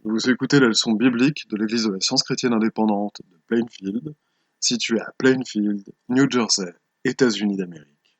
Vous écoutez la leçon biblique de l'Église de la Science chrétienne indépendante de Plainfield, située à Plainfield, New Jersey, États-Unis d'Amérique.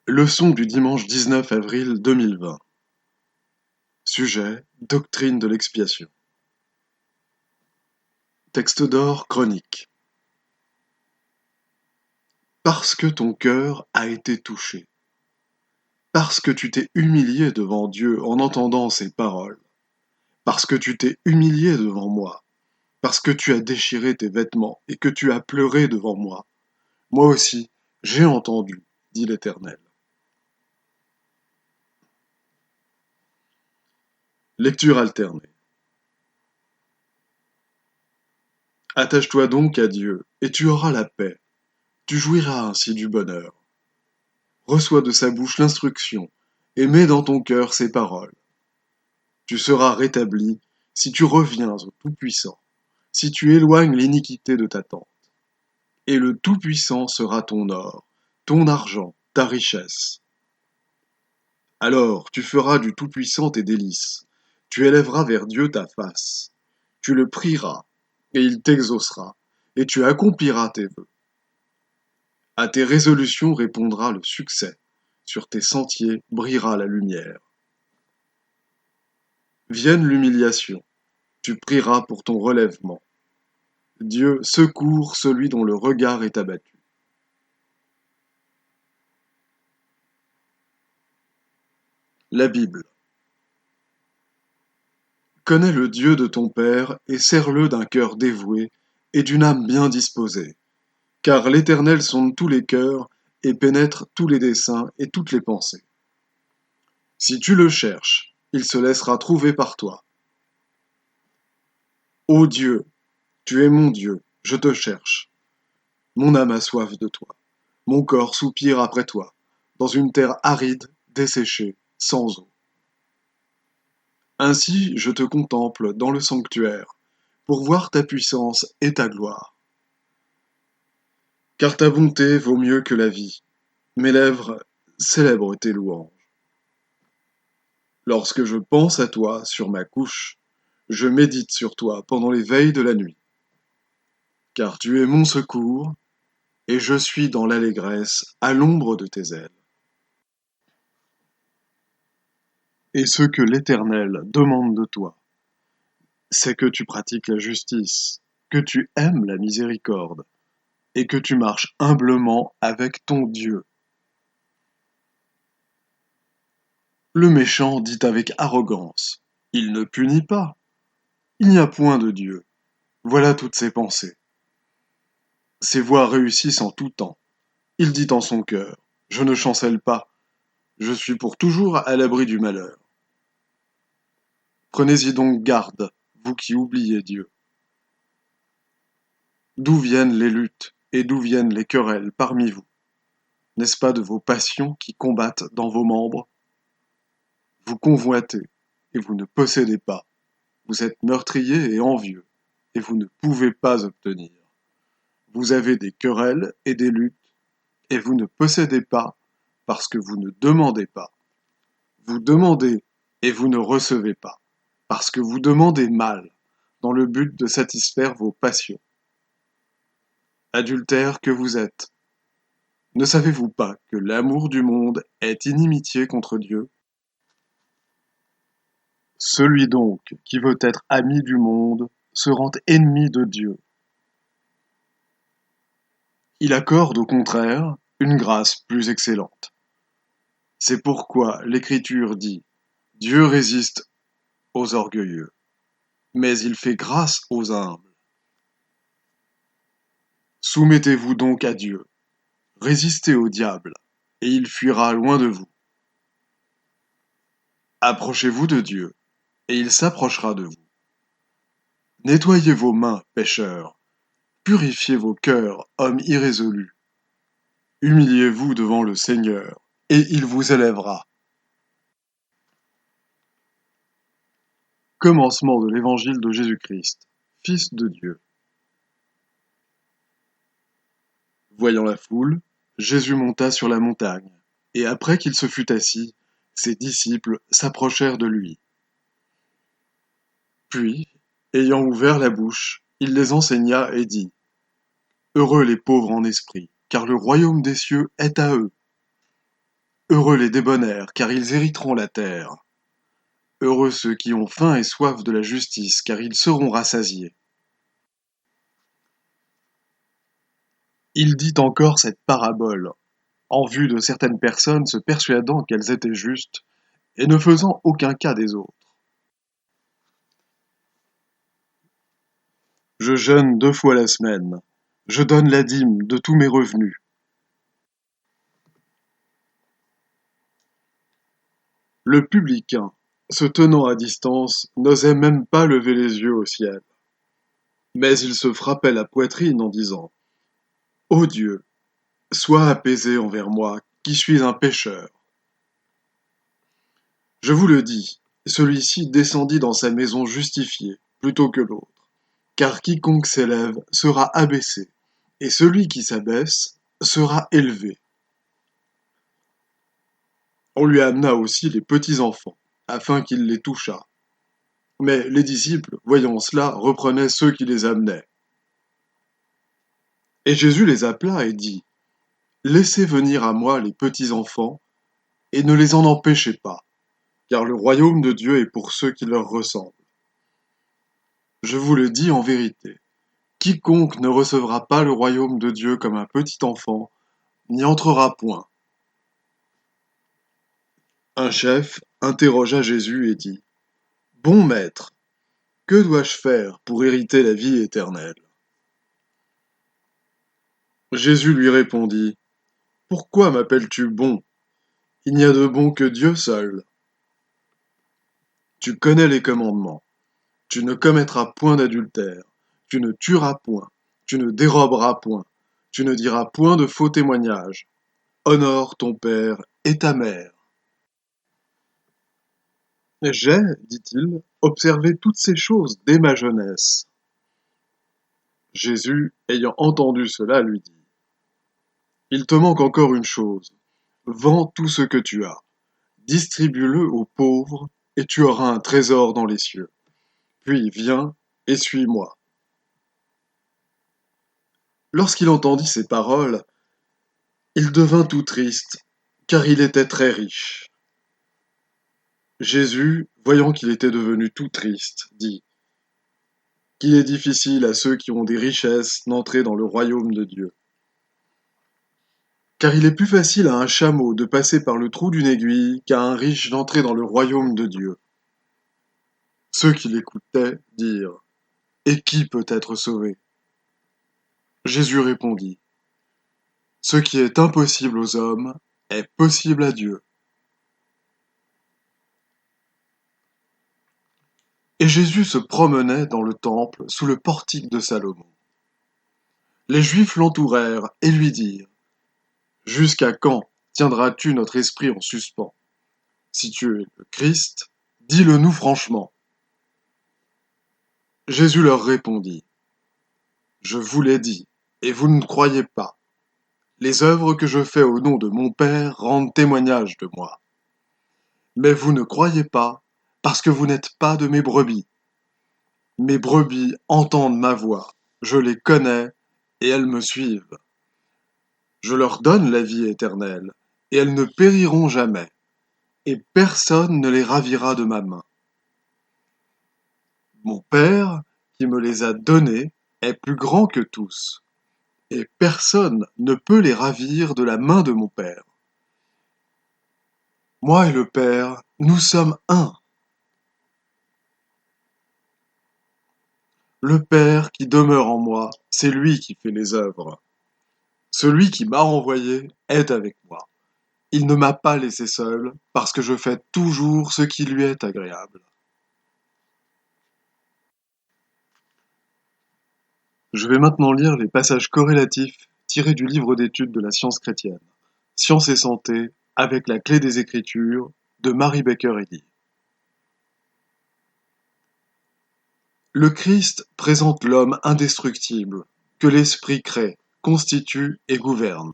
Leçon du dimanche 19 avril 2020. Sujet: Doctrine de l'expiation. Texte d'or chronique. Parce que ton cœur a été touché, parce que tu t'es humilié devant Dieu en entendant ses paroles, parce que tu t'es humilié devant moi, parce que tu as déchiré tes vêtements et que tu as pleuré devant moi. Moi aussi, j'ai entendu, dit l'Éternel. Lecture alternée. Attache-toi donc à Dieu, et tu auras la paix. Tu jouiras ainsi du bonheur. Reçois de sa bouche l'instruction, et mets dans ton cœur ses paroles. Tu seras rétabli si tu reviens au Tout-Puissant, si tu éloignes l'iniquité de ta tente. Et le Tout-Puissant sera ton or, ton argent, ta richesse. Alors tu feras du Tout-Puissant tes délices, tu élèveras vers Dieu ta face, tu le prieras, et il t'exaucera, et tu accompliras tes vœux. À tes résolutions répondra le succès, sur tes sentiers brillera la lumière. Vienne l'humiliation, tu prieras pour ton relèvement. Dieu secourt celui dont le regard est abattu. La Bible. Connais le Dieu de ton Père et sers-le d'un cœur dévoué et d'une âme bien disposée. Car l'Éternel sonde tous les cœurs et pénètre tous les desseins et toutes les pensées. Si tu le cherches, il se laissera trouver par toi. Ô Dieu, tu es mon Dieu, je te cherche. Mon âme a soif de toi. Mon corps soupire après toi, dans une terre aride, desséchée, sans eau. Ainsi je te contemple dans le sanctuaire, pour voir ta puissance et ta gloire. Car ta bonté vaut mieux que la vie. Mes lèvres célèbrent tes louanges. Lorsque je pense à toi sur ma couche, je médite sur toi pendant les veilles de la nuit. Car tu es mon secours, et je suis dans l'allégresse à l'ombre de tes ailes. Et ce que l'Éternel demande de toi, c'est que tu pratiques la justice, que tu aimes la miséricorde, et que tu marches humblement avec ton Dieu. Le méchant dit avec arrogance, il ne punit pas, il n'y a point de Dieu. Voilà toutes ses pensées. Ses voies réussissent en tout temps. Il dit en son cœur, je ne chancelle pas, je suis pour toujours à l'abri du malheur. Prenez-y donc garde, vous qui oubliez Dieu. D'où viennent les luttes et d'où viennent les querelles parmi vous? N'est-ce pas de vos passions qui combattent dans vos membres? Vous convoitez et vous ne possédez pas. Vous êtes meurtrier et envieux et vous ne pouvez pas obtenir. Vous avez des querelles et des luttes et vous ne possédez pas parce que vous ne demandez pas. Vous demandez et vous ne recevez pas parce que vous demandez mal dans le but de satisfaire vos passions. Adultères que vous êtes, ne savez-vous pas que l'amour du monde est inimitié contre Dieu? Celui donc qui veut être ami du monde se rend ennemi de Dieu. Il accorde au contraire une grâce plus excellente. C'est pourquoi l'Écriture dit: Dieu résiste aux orgueilleux, mais il fait grâce aux humbles. Soumettez-vous donc à Dieu, résistez au diable, et il fuira loin de vous. Approchez-vous de Dieu, et il s'approchera de vous. Nettoyez vos mains, pécheurs, purifiez vos cœurs, hommes irrésolus. Humiliez-vous devant le Seigneur, et il vous élèvera. Commencement de l'Évangile de Jésus-Christ, Fils de Dieu. Voyant la foule, Jésus monta sur la montagne, et après qu'il se fut assis, ses disciples s'approchèrent de lui. Puis, ayant ouvert la bouche, il les enseigna et dit: Heureux les pauvres en esprit, car le royaume des cieux est à eux. Heureux les débonnaires, car ils hériteront la terre. Heureux ceux qui ont faim et soif de la justice, car ils seront rassasiés. Il dit encore cette parabole, en vue de certaines personnes se persuadant qu'elles étaient justes et ne faisant aucun cas des autres. Je jeûne 2 fois la semaine. Je donne la dîme de tous mes revenus. Le publicain, se tenant à distance, n'osait même pas lever les yeux au ciel. Mais il se frappait la poitrine en disant: Ô Dieu, sois apaisé envers moi, qui suis un pécheur. Je vous le dis, celui-ci descendit dans sa maison justifié, plutôt que l'autre. Car quiconque s'élève sera abaissé, et celui qui s'abaisse sera élevé. On lui amena aussi les petits enfants, afin qu'il les touchât. Mais les disciples, voyant cela, reprenaient ceux qui les amenaient. Et Jésus les appela et dit: Laissez venir à moi les petits enfants, et ne les en empêchez pas, car le royaume de Dieu est pour ceux qui leur ressemblent. Je vous le dis en vérité, quiconque ne recevra pas le royaume de Dieu comme un petit enfant, n'y entrera point. Un chef interrogea Jésus et dit: Bon maître, que dois-je faire pour hériter la vie éternelle? Jésus lui répondit: Pourquoi m'appelles-tu bon? Il n'y a de bon que Dieu seul. Tu connais les commandements. Tu ne commettras point d'adultère. Tu ne tueras point. Tu ne déroberas point. Tu ne diras point de faux témoignages. Honore ton père et ta mère. J'ai, dit-il, observé toutes ces choses dès ma jeunesse. Jésus, ayant entendu cela, lui dit: Il te manque encore une chose. Vends tout ce que tu as. Distribue-le aux pauvres, et tu auras un trésor dans les cieux. Puis viens et suis-moi. Lorsqu'il entendit ces paroles, il devint tout triste, car il était très riche. Jésus, voyant qu'il était devenu tout triste, dit: Qu'il est difficile à ceux qui ont des richesses d'entrer dans le royaume de Dieu. Car il est plus facile à un chameau de passer par le trou d'une aiguille qu'à un riche d'entrer dans le royaume de Dieu. Ceux qui l'écoutaient dirent: Et qui peut être sauvé? Jésus répondit: Ce qui est impossible aux hommes est possible à Dieu. Et Jésus se promenait dans le temple sous le portique de Salomon. Les Juifs l'entourèrent et lui dirent: Jusqu'à quand tiendras-tu notre esprit en suspens? Si tu es le Christ, dis-le-nous franchement. Jésus leur répondit: Je vous l'ai dit, et vous ne croyez pas. Les œuvres que je fais au nom de mon Père rendent témoignage de moi. Mais vous ne croyez pas, parce que vous n'êtes pas de mes brebis. Mes brebis entendent ma voix, je les connais, et elles me suivent. Je leur donne la vie éternelle, et elles ne périront jamais, et personne ne les ravira de ma main. Mon Père, qui me les a donnés, est plus grand que tous, et personne ne peut les ravir de la main de mon Père. Moi et le Père, nous sommes un. Le Père qui demeure en moi, c'est lui qui fait les œuvres. Celui qui m'a renvoyé est avec moi. Il ne m'a pas laissé seul, parce que je fais toujours ce qui lui est agréable. Je vais maintenant lire les passages corrélatifs tirés du livre d'études de la science chrétienne, Science et santé, avec la clé des Écritures, de Mary Baker Eddy. Le Christ présente l'homme indestructible, que l'Esprit crée, constitue et gouverne.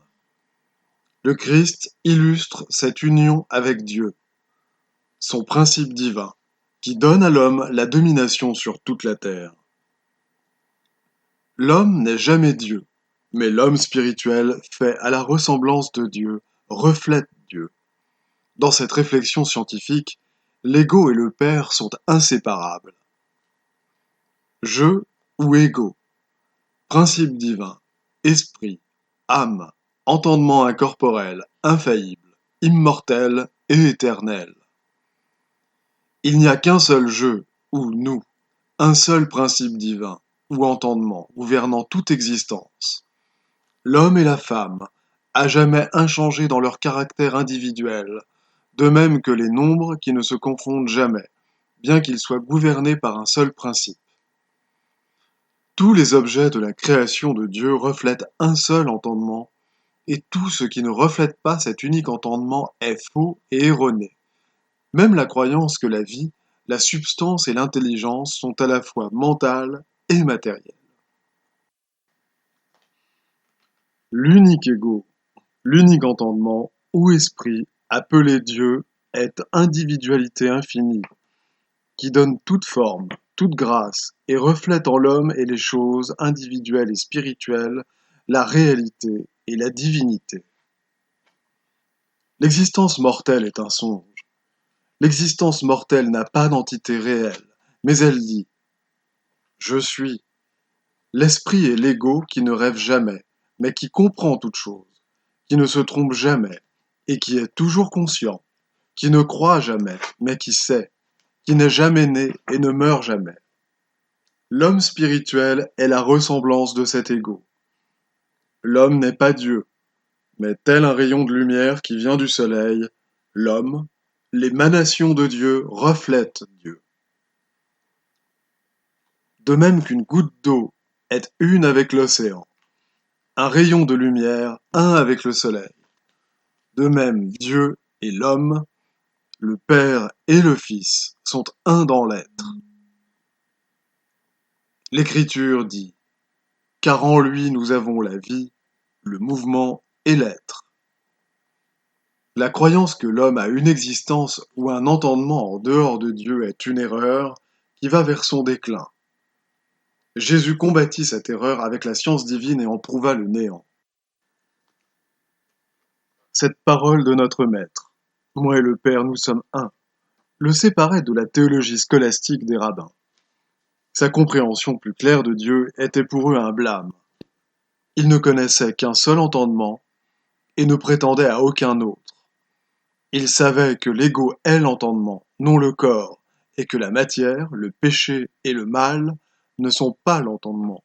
Le Christ illustre cette union avec Dieu, son principe divin, qui donne à l'homme la domination sur toute la terre. L'homme n'est jamais Dieu, mais l'homme spirituel, fait à la ressemblance de Dieu, reflète Dieu. Dans cette réflexion scientifique, l'ego et le Père sont inséparables. Je ou ego, principe divin, esprit, âme, entendement incorporel, infaillible, immortel et éternel. Il n'y a qu'un seul je ou nous, un seul principe divin ou entendement gouvernant toute existence. L'homme et la femme, à jamais inchangés dans leur caractère individuel, de même que les nombres qui ne se confondent jamais, bien qu'ils soient gouvernés par un seul principe. Tous les objets de la création de Dieu reflètent un seul entendement, et tout ce qui ne reflète pas cet unique entendement est faux et erroné. Même la croyance que la vie, la substance et l'intelligence sont à la fois mentales et matérielles. L'unique ego, l'unique entendement ou esprit, appelé Dieu, est individualité infinie, qui donne toute forme, toute grâce, et reflète en l'homme et les choses individuelles et spirituelles la réalité et la divinité. L'existence mortelle est un songe. L'existence mortelle n'a pas d'entité réelle, mais elle dit « Je suis ». L'esprit est l'ego qui ne rêve jamais, mais qui comprend toute chose, qui ne se trompe jamais, et qui est toujours conscient, qui ne croit jamais, mais qui sait, qui n'est jamais né et ne meurt jamais. L'homme spirituel est la ressemblance de cet ego. L'homme n'est pas Dieu, mais tel un rayon de lumière qui vient du soleil, l'homme, l'émanation de Dieu, reflète Dieu. De même qu'une goutte d'eau est une avec l'océan, un rayon de lumière, un avec le soleil. De même, Dieu et l'homme, le Père et le Fils, sont un dans l'être. L'Écriture dit « Car en lui nous avons la vie, le mouvement et l'être. » La croyance que l'homme a une existence ou un entendement en dehors de Dieu est une erreur qui va vers son déclin. Jésus combattit cette erreur avec la science divine et en prouva le néant. Cette parole de notre Maître, « Moi et le Père, nous sommes un », le séparait de la théologie scolastique des rabbins. Sa compréhension plus claire de Dieu était pour eux un blâme. Ils ne connaissaient qu'un seul entendement et ne prétendaient à aucun autre. Ils savaient que l'ego est l'entendement, non le corps, et que la matière, le péché et le mal ne sont pas l'entendement.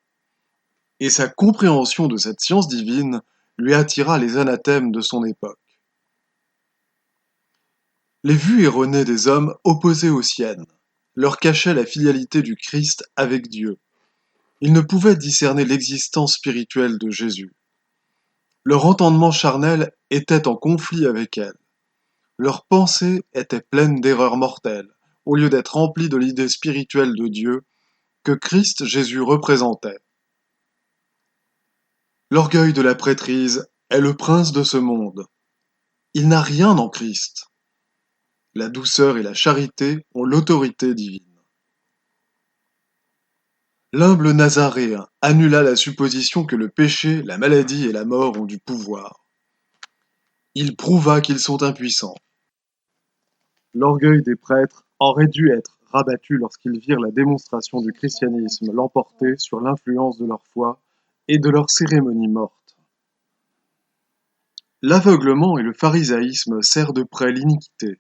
Et sa compréhension de cette science divine lui attira les anathèmes de son époque. Les vues erronées des hommes opposées aux siennes leur cachaient la filialité du Christ avec Dieu. Ils ne pouvaient discerner l'existence spirituelle de Jésus. Leur entendement charnel était en conflit avec elle. Leurs pensées étaient pleines d'erreurs mortelles, au lieu d'être remplies de l'idée spirituelle de Dieu que Christ Jésus représentait. L'orgueil de la prêtrise est le prince de ce monde. Il n'a rien en Christ. La douceur et la charité ont l'autorité divine. L'humble Nazaréen annula la supposition que le péché, la maladie et la mort ont du pouvoir. Il prouva qu'ils sont impuissants. L'orgueil des prêtres aurait dû être rabattu lorsqu'ils virent la démonstration du christianisme l'emporter sur l'influence de leur foi et de leur cérémonie morte. L'aveuglement et le pharisaïsme serrent de près l'iniquité.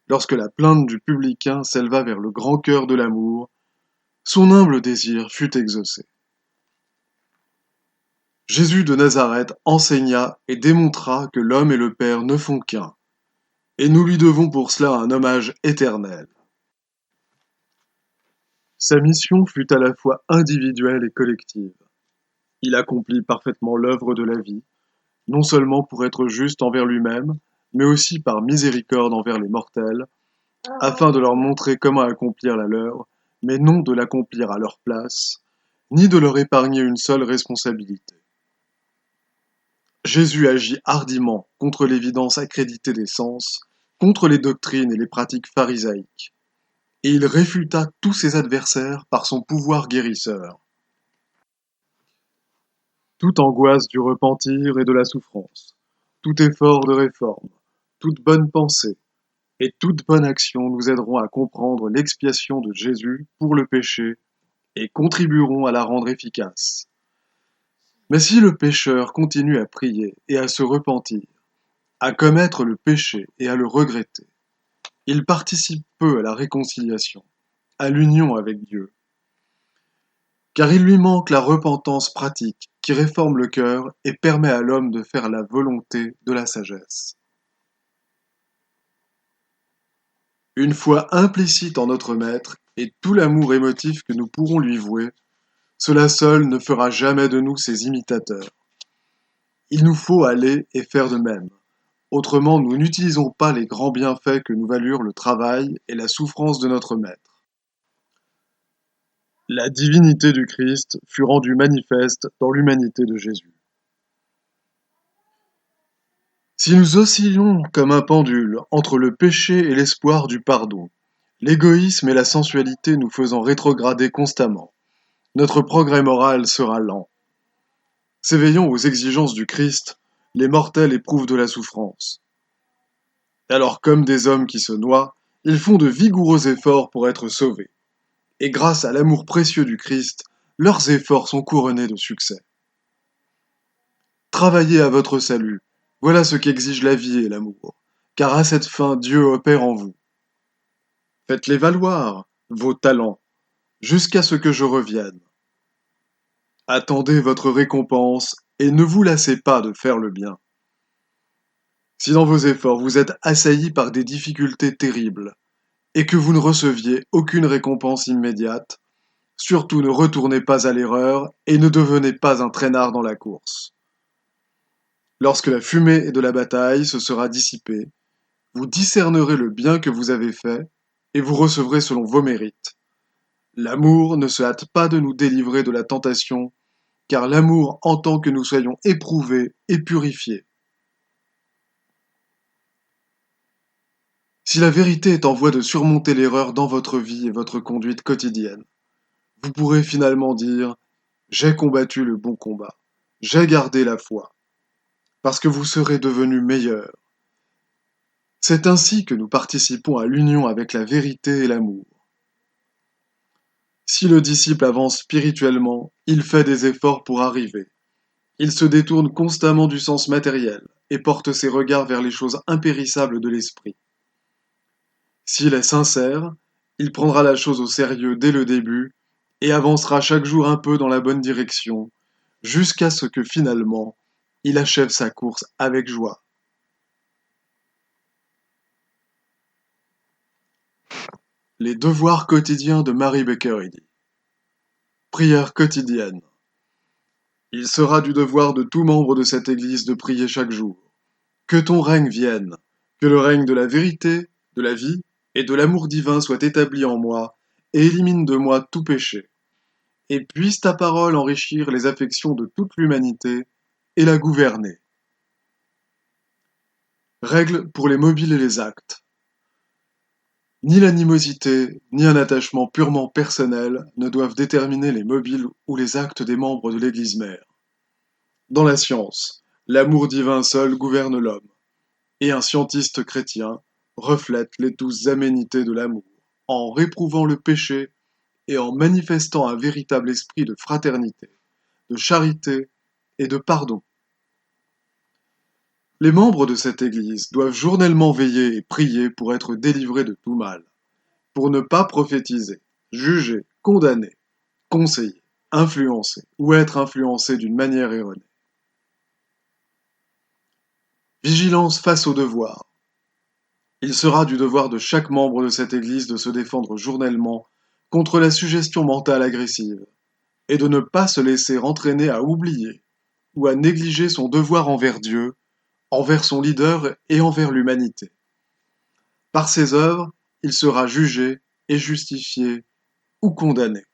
Lorsque la plainte du publicain s'éleva vers le grand cœur de l'amour, son humble désir fut exaucé. Jésus de Nazareth enseigna et démontra que l'homme et le Père ne font qu'un, et nous lui devons pour cela un hommage éternel. Sa mission fut à la fois individuelle et collective. Il accomplit parfaitement l'œuvre de la vie, non seulement pour être juste envers lui-même, mais aussi par miséricorde envers les mortels, afin de leur montrer comment accomplir la leur, mais non de l'accomplir à leur place, ni de leur épargner une seule responsabilité. Jésus agit hardiment contre l'évidence accréditée des sens, contre les doctrines et les pratiques pharisaïques. et il réfuta tous ses adversaires par son pouvoir guérisseur. Toute angoisse du repentir et de la souffrance, tout effort de réforme, toute bonne pensée et toute bonne action nous aideront à comprendre l'expiation de Jésus pour le péché et contribueront à la rendre efficace. Mais si le pécheur continue à prier et à se repentir, à commettre le péché et à le regretter, il participe peu à la réconciliation, à l'union avec Dieu. Car il lui manque la repentance pratique qui réforme le cœur et permet à l'homme de faire la volonté de la sagesse. Une foi implicite en notre Maître et tout l'amour émotif que nous pourrons lui vouer, cela seul ne fera jamais de nous ses imitateurs. Il nous faut aller et faire de même. Autrement, nous n'utilisons pas les grands bienfaits que nous valurent le travail et la souffrance de notre Maître. La divinité du Christ fut rendue manifeste dans l'humanité de Jésus. Si nous oscillons comme un pendule entre le péché et l'espoir du pardon, l'égoïsme et la sensualité nous faisant rétrograder constamment, notre progrès moral sera lent. S'éveillant aux exigences du Christ, les mortels éprouvent de la souffrance. Alors comme des hommes qui se noient, ils font de vigoureux efforts pour être sauvés. Et grâce à l'amour précieux du Christ, leurs efforts sont couronnés de succès. Travaillez à votre salut, voilà ce qu'exige la vie et l'amour, car à cette fin Dieu opère en vous. Faites-les valoir, vos talents, jusqu'à ce que je revienne. Attendez votre récompense et ne vous lassez pas de faire le bien. Si dans vos efforts vous êtes assaillis par des difficultés terribles et que vous ne receviez aucune récompense immédiate, surtout ne retournez pas à l'erreur et ne devenez pas un traînard dans la course. Lorsque la fumée de la bataille se sera dissipée, vous discernerez le bien que vous avez fait et vous recevrez selon vos mérites. L'amour ne se hâte pas de nous délivrer de la tentation, car l'amour entend que nous soyons éprouvés et purifiés. Si la vérité est en voie de surmonter l'erreur dans votre vie et votre conduite quotidienne, vous pourrez finalement dire « J'ai combattu le bon combat, j'ai gardé la foi », parce que vous serez devenu meilleur. C'est ainsi que nous participons à l'union avec la vérité et l'amour. Si le disciple avance spirituellement, il fait des efforts pour arriver. Il se détourne constamment du sens matériel et porte ses regards vers les choses impérissables de l'esprit. S'il est sincère, il prendra la chose au sérieux dès le début et avancera chaque jour un peu dans la bonne direction, jusqu'à ce que finalement, il achève sa course avec joie. Les devoirs quotidiens de Mary Baker Eddy. Prière quotidienne. Il sera du devoir de tout membre de cette Église de prier chaque jour. Que ton règne vienne, que le règne de la vérité, de la vie et de l'amour divin soit établi en moi et élimine de moi tout péché. Et puisse ta parole enrichir les affections de toute l'humanité et la gouverner. Règles pour les mobiles et les actes. Ni l'animosité, ni un attachement purement personnel ne doivent déterminer les mobiles ou les actes des membres de l'Église mère. Dans la science, l'amour divin seul gouverne l'homme, et un scientiste chrétien reflète les douces aménités de l'amour, en réprouvant le péché et en manifestant un véritable esprit de fraternité, de charité et de pardon. Les membres de cette Église doivent journellement veiller et prier pour être délivrés de tout mal, pour ne pas prophétiser, juger, condamner, conseiller, influencer ou être influencé d'une manière erronée. Vigilance face au devoir. Il sera du devoir de chaque membre de cette Église de se défendre journellement contre la suggestion mentale agressive et de ne pas se laisser entraîner à oublier ou à négliger son devoir envers Dieu, envers son leader et envers l'humanité. Par ses œuvres, il sera jugé et justifié ou condamné.